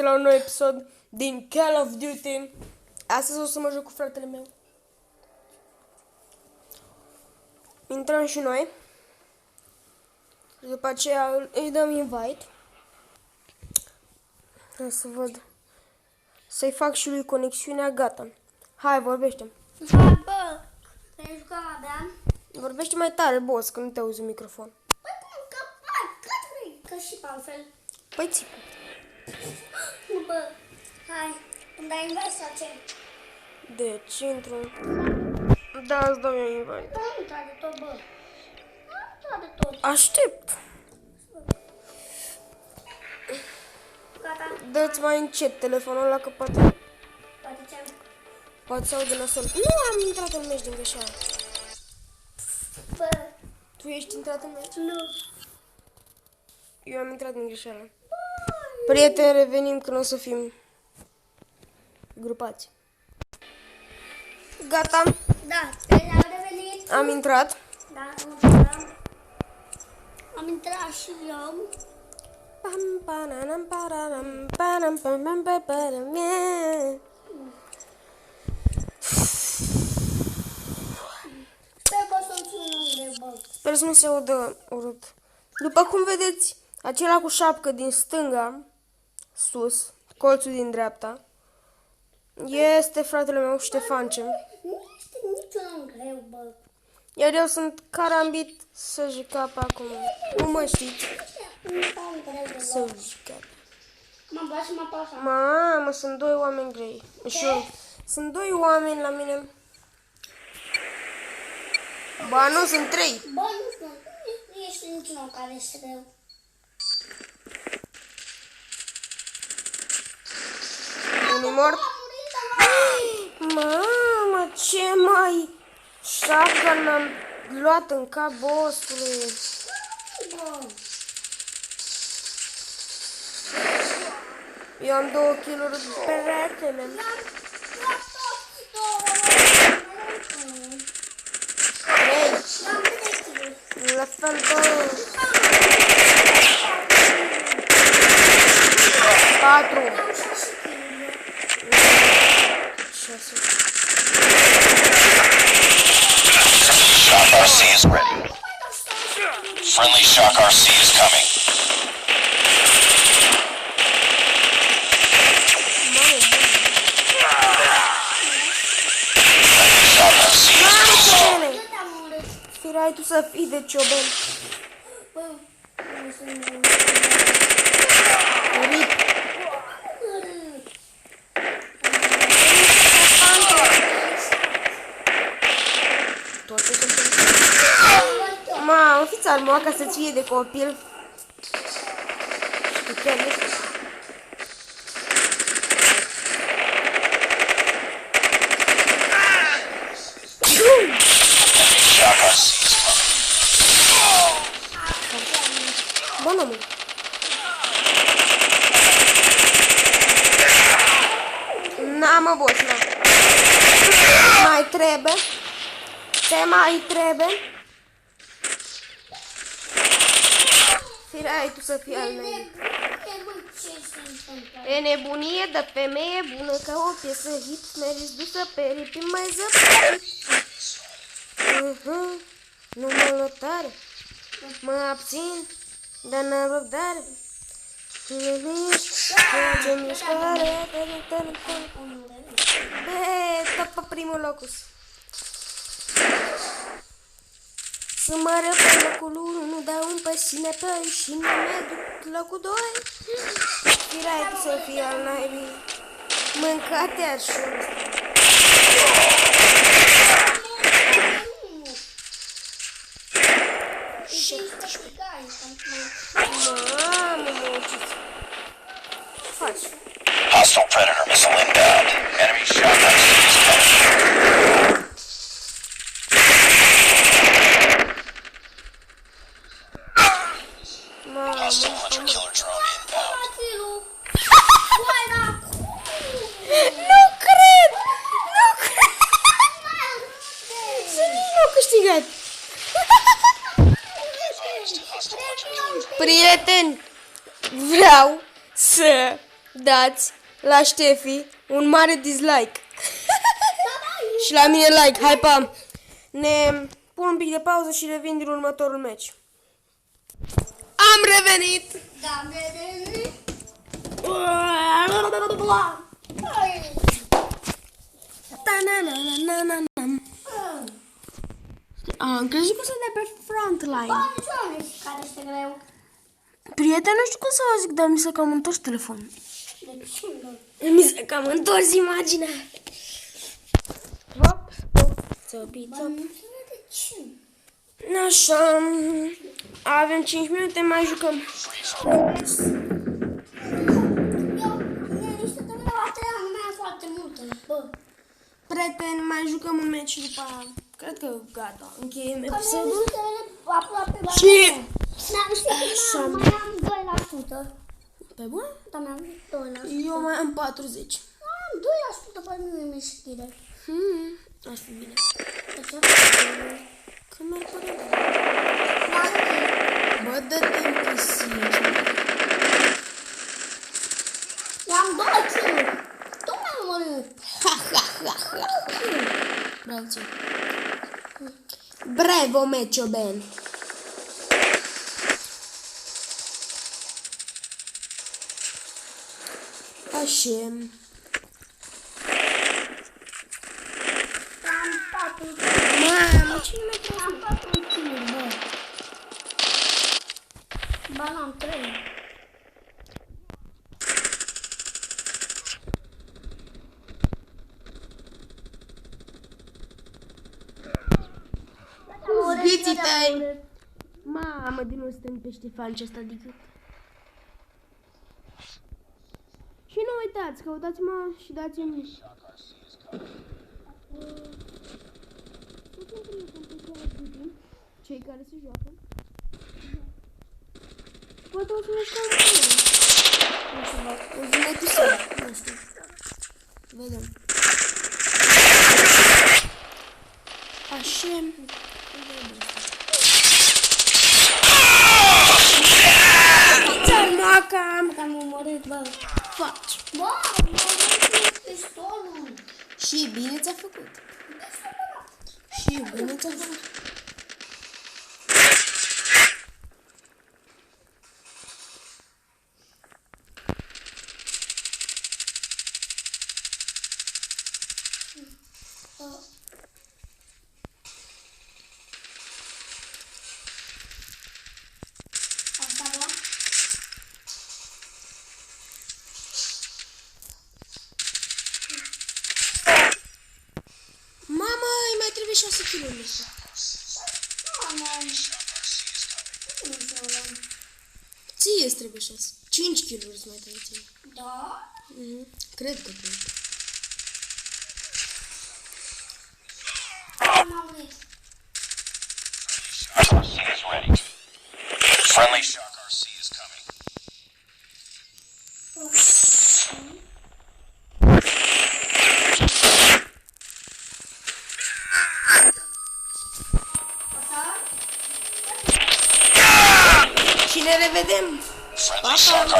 la un nou episod din Call of Duty. Astăzi o să mă joc cu fratele meu. Intrăm și noi. După aceea îi dăm invite. Hai să văd. Să-i fac și lui conexiunea, gata. Hai, vorbește. Hai, bă, te-ai jucat la Adrian? Vorbește mai tare, boss, că nu te auzi în microfon. Păi cum, că hai, cât vrei, că și pe altfel. Păi țipă. Nu, bă, hai, îmi dai invite sau ce? Deci, intru. Da, îți dau eu invite. Da, nu trage tot, bă. Nu trage tot. Aștept. Gata? Dă-ți mai încet telefonul ăla, că poate Ce? se aude nasol. Nu am intrat în meci din greșeală. Bă, Tu ești intrat în meci? nu. Eu am intrat din greșeală. Prieteni, revenim când o să fim grupați. Gata, Da, am revenit. am intrat. Da, am intrat și eu. Pam, pananam, paranam, panam, pam, pam, pam, param, yeah. Sper că o să-mi țin unde, bă. Sper să nu se audă urât. După cum vedeți, acela cu șapcă din stânga, sus, colțul din dreapta, este fratele meu, Ștefance. Nu este niciun greu, bă. Iar eu sunt Carambit să juca pe acum. Nu mă știți? Nu stau greu de Să juca. M-am băgat și m-am pasat. Mamă, sunt doi oameni grei. Și eu. Sunt doi oameni la mine. Ba, nu, sunt trei. Bă, nu știu, nu ești niciunul care este greu. Unul mort. Mamă, ce mai shotgun am luat în cap, bossule. Bă, Eu am 2 kill-uri pe retele. Trei. La fel 2. 4. 6. Shock RC is ready. Friendly Shock RC is coming. Shock RC is installed. Firai tu să fii de ciobel. Rip. Toate sunt Mamă, fiți armoa ca să-ți fie de copil. Și tu chiar ești. Shock RC is coming. Bună, mă. Na, mă, boss, na. Mai trebuie. Ce mai trebuie? Firai tu să fii al meu. E nebunie de femeie bună ca o piesă hit. Meriți dusă pe ripi mai zăpărit. Nu mă lătare. Mă abțin, dar n-am răbdare. Ce mișcare. Bă, tot pe primul locus. Să mă răpă locul 1, nu dau un pas înapoi și nu mi-aduc locul 2. Firai tu să fii al naibii, mâncate așa. Mamă, mă uciți. Ce faci? Hostile Predator missile inbound. Enemy Shock RC is coming. Hostile Hunter Killer drone inbound. Nu cred! Nu cred! Să nu câștigat! Prieteni, vreau să dați la Ștefi un mare dislike. Și la mine like. Hai, pa! Ne pun un pic de pauză și revin din următorul meci. Am revenit! Da, vedem. Am crezut că sunt de pe frontline. Bă, ce care este greu? Prieten, nu știu cum să vă zic, dar mi s-a cam întors telefonul. De ce nu? Mi s-a cam întors imaginea. Hop, stop, țăpi, Bă, țăpi. nu înțeleg de ce. Așa, avem 5 minute, mai jucăm. Eu, niște tămâne la treia, nu mai am foarte multe. Bă, Prieteni, mai jucăm un meci și după aia, cred că gata, încheiem că episodul. aproape la Și... Așa. Mai am 2%. Pe bun? Da, mai am 2%. Eu mai am 40. Am 2%, pe mine mi știre. Aș fi bine. Așa? Când mi-ar părea? Da, ok. Bă, dă-te impresie. Eu am 2 kg. Tu mi-ai omorât. Bravo, ție. Bravo, Mecio Ben. Așa. Am 4 kg. Mamă, cine mai trebuie? Am 4 kg, bă. Ba, n-am 3. Ghiții tăi. Mamă, din nou suntem pe Ștefan ce ăsta adică. Și nu uitați, căutați-mă și dați-mi... Cei care se joacă. Poate o să ne stau nu știu, o zi mai târziu, nu știu. Vedem. Așa. Ți-am Am omorât, bă. faci. Bă, am omorât pistolul. Și bine ți-a făcut. Și bine ți-a făcut. Asta bă? Mamă, îi mai trebuie 6 kg. Mamă. Nu știu. Ție îți trebuie 6. 5 kg îți mai trebuie ție. Da? Cred că trebuie. Am auzit. Shock RC is ready. Friendly Shock RC is coming. Așa? Și ne revedem. Friendly Shock